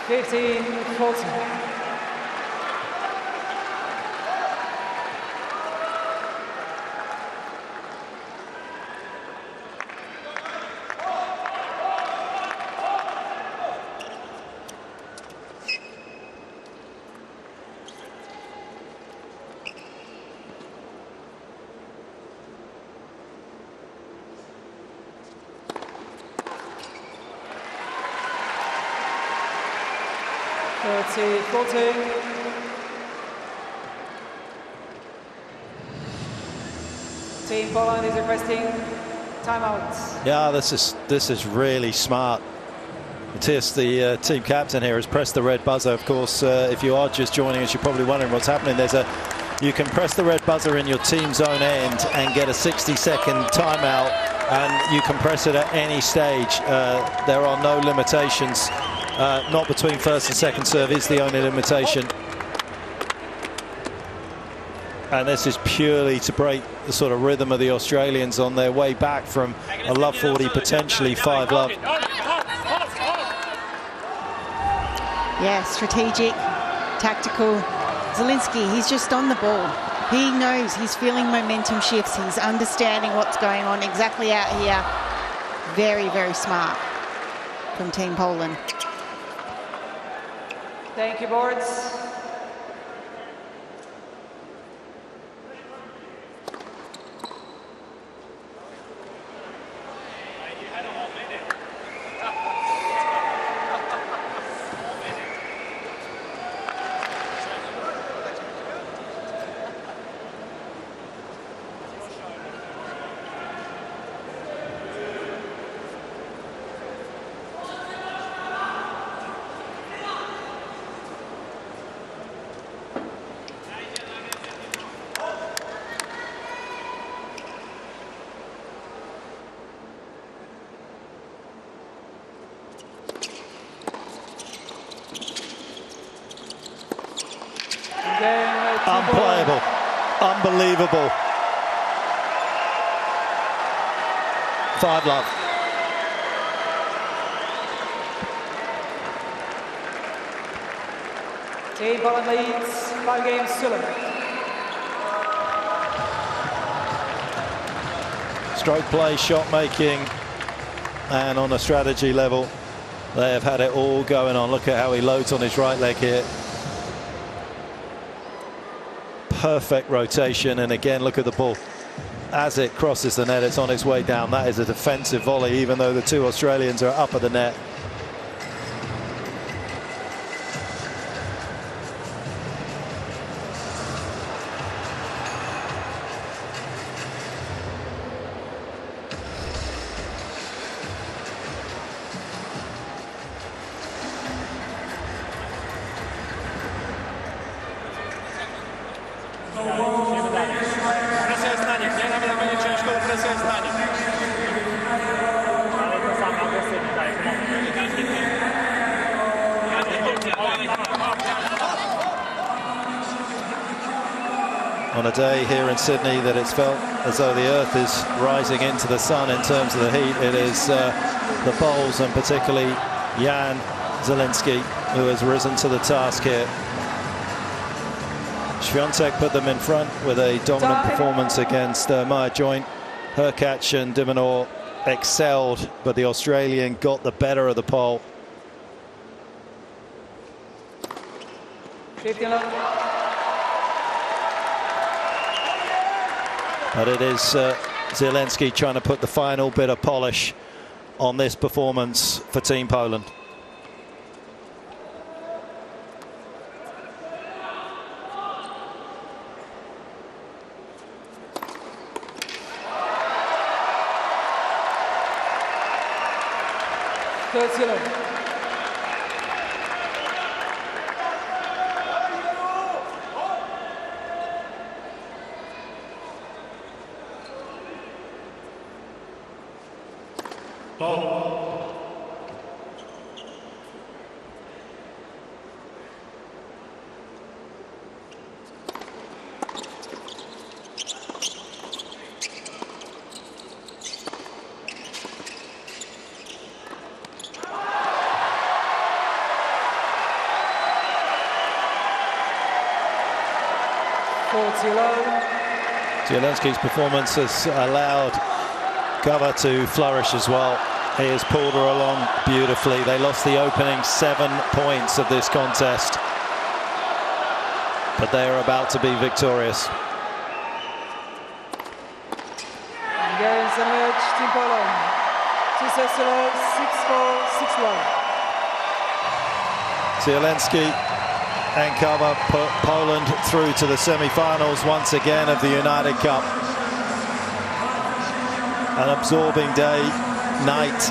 Fifteen, 14. Team Poland is requesting timeout. Yeah, this is really smart. Matthias, the team captain here, has pressed the red buzzer. Of course, if you are just joining us, you're probably wondering what's happening. You can press the red buzzer in your team's own end and get a 60-second timeout, and you can press it at any stage. There are no limitations. Not between first and second serve is the only limitation. And this is purely to break the sort of rhythm of the Australians on their way back from a love 40, potentially 5 love. Yeah, strategic, tactical. Zielinski, he's just on the ball. He knows, he's feeling momentum shifts. He's understanding what's going on exactly out here. Very, very smart from Team Poland. Thank you, boards. Unbelievable. 5-love. Team Poland leads 5 games to 0. Stroke play, shot making, and on a strategy level, they have had it all going on. Look at how he loads on his right leg here. Perfect rotation, and again, look at the ball. As it crosses the net, it's on its way down. That is a defensive volley, even though the two Australians are up at the net. Presja jest na nich, nie? Nawet jak będzie ciężko, to presja jest na nich. Ale to sam agresywnie daje. On a day here in Sydney that it's felt as though the earth is rising into the sun in terms of the heat, it is the bowls, and particularly Jan Zielinski, who has risen to the task here. Świątek put them in front with a dominant performance against Maya Joint. Her catch and Dimonor excelled, but the Australian got the better of the pole. 50 love. But it is Zielinski trying to put the final bit of polish on this performance for Team Poland. Third yellow. Zielinski's performance has allowed Kawa to flourish as well. He has pulled her along beautifully. They lost the opening 7 points of this contest, but they are about to be victorious. Games the match, Team Poland. 2 sets to love, 6-4, 6-1. Zielinski and Kawa put Poland through to the semi-finals once again of the United Cup. An absorbing night,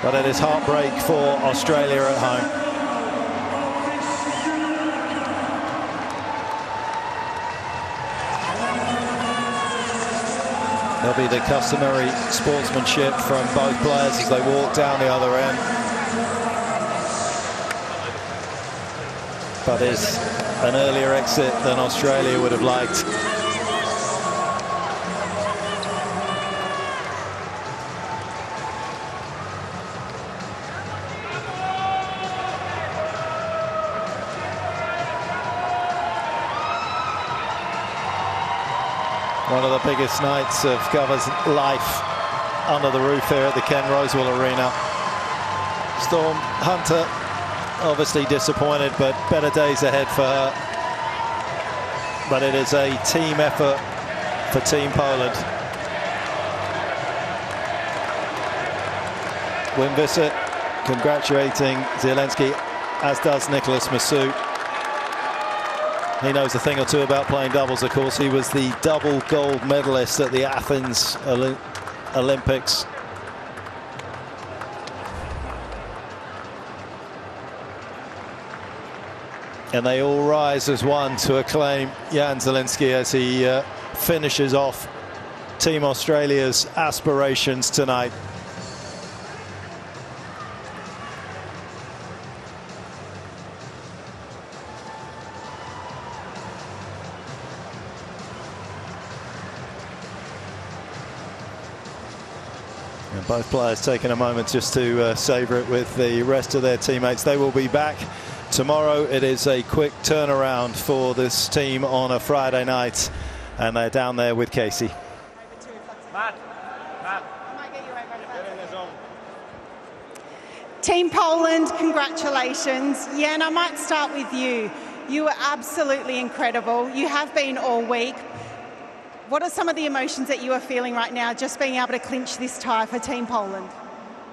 but it is heartbreak for Australia at home. There'll be the customary sportsmanship from both players as they walk down the other end. But it's an earlier exit than Australia would have liked. One of the biggest nights of Kawa's life under the roof here at the Ken Rosewall Arena. Storm Hunter obviously disappointed, but better days ahead for her. But it is a team effort for Team Poland. Wim Bissett congratulating Zielinski, as does Nicholas Massoud. He knows a thing or two about playing doubles, of course. He was the double gold medalist at the Athens Olympics. And they all rise as one to acclaim Jan Zielinski as he finishes off Team Australia's aspirations tonight. And both players taking a moment just to savour it with the rest of their teammates. They will be back tomorrow. It is a quick turnaround for this team on a Friday night, and they're down there with Casey. Matt. Team Poland, congratulations. Jan, I might start with you. You were absolutely incredible. You have been all week. What are some of the emotions that you are feeling right now, just being able to clinch this tie for Team Poland?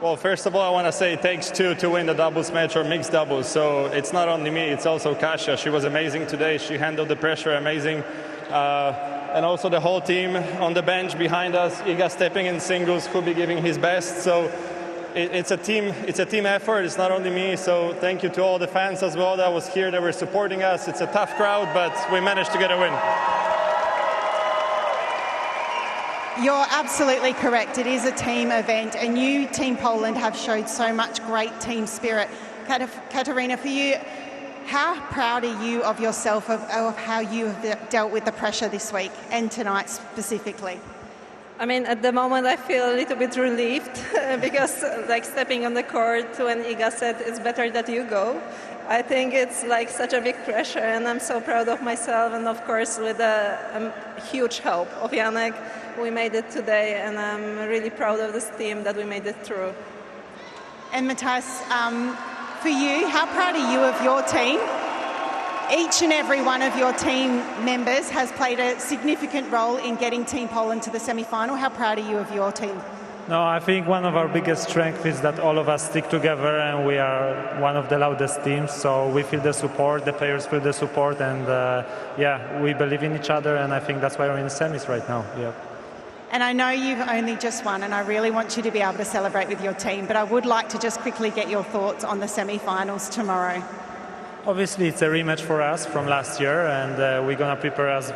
Well, first of all, I want to say it takes two to win the doubles match or mixed doubles. So it's not only me, it's also Kasia. She was amazing today. She handled the pressure amazing. And also the whole team on the bench behind us. Iga stepping in singles, Kubi giving his best. So it's a team effort. It's not only me. So thank you to all the fans as well that was here, that were supporting us. It's a tough crowd, but we managed to get a win. You're absolutely correct. It is a team event, and you, Team Poland, have showed so much great team spirit. Katarina, for you, how proud are you of yourself, of how you have dealt with the pressure this week and tonight specifically? I mean, at the moment I feel a little bit relieved because like stepping on the court when Iga said it's better that you go. I think it's like such a big pressure, and I'm so proud of myself, and of course with a huge help of Janek, we made it today, and I'm really proud of this team that we made it through. And Matthias, for you, how proud are you of your team? Each and every one of your team members has played a significant role in getting Team Poland to the semi-final. How proud are you of your team? No, I think one of our biggest strengths is that all of us stick together, and we are one of the loudest teams. So we feel the support, the players feel the support, and yeah, we believe in each other, and I think that's why we're in the semis right now. Yeah. And I know you've only just won, and I really want you to be able to celebrate with your team, but I would like to just quickly get your thoughts on the semi-finals tomorrow. Obviously, it's a rematch for us from last year, and we're going to prepare us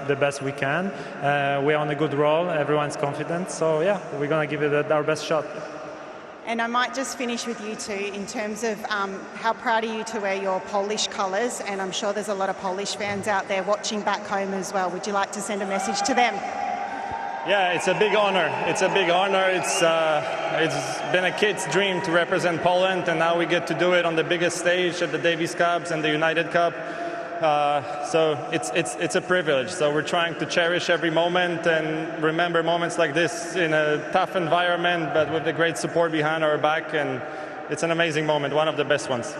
the best we can. We're on a good roll, everyone's confident, so yeah, we're going to give it our best shot. And I might just finish with you two in terms of how proud are you to wear your Polish colours, and I'm sure there's a lot of Polish fans out there watching back home as well. Would you like to send a message to them? Yeah, it's a big honor. It's a big honor. It's been a kid's dream to represent Poland, and now we get to do it on the biggest stage at the Davis Cups and the United Cup. So it's a privilege. So we're trying to cherish every moment and remember moments like this in a tough environment, but with the great support behind our back. And it's an amazing moment, one of the best ones.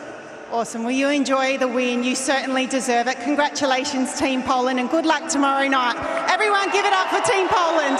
Awesome. Well, you enjoy the win. You certainly deserve it. Congratulations, Team Poland, and good luck tomorrow night. Everyone give it up for Team Poland.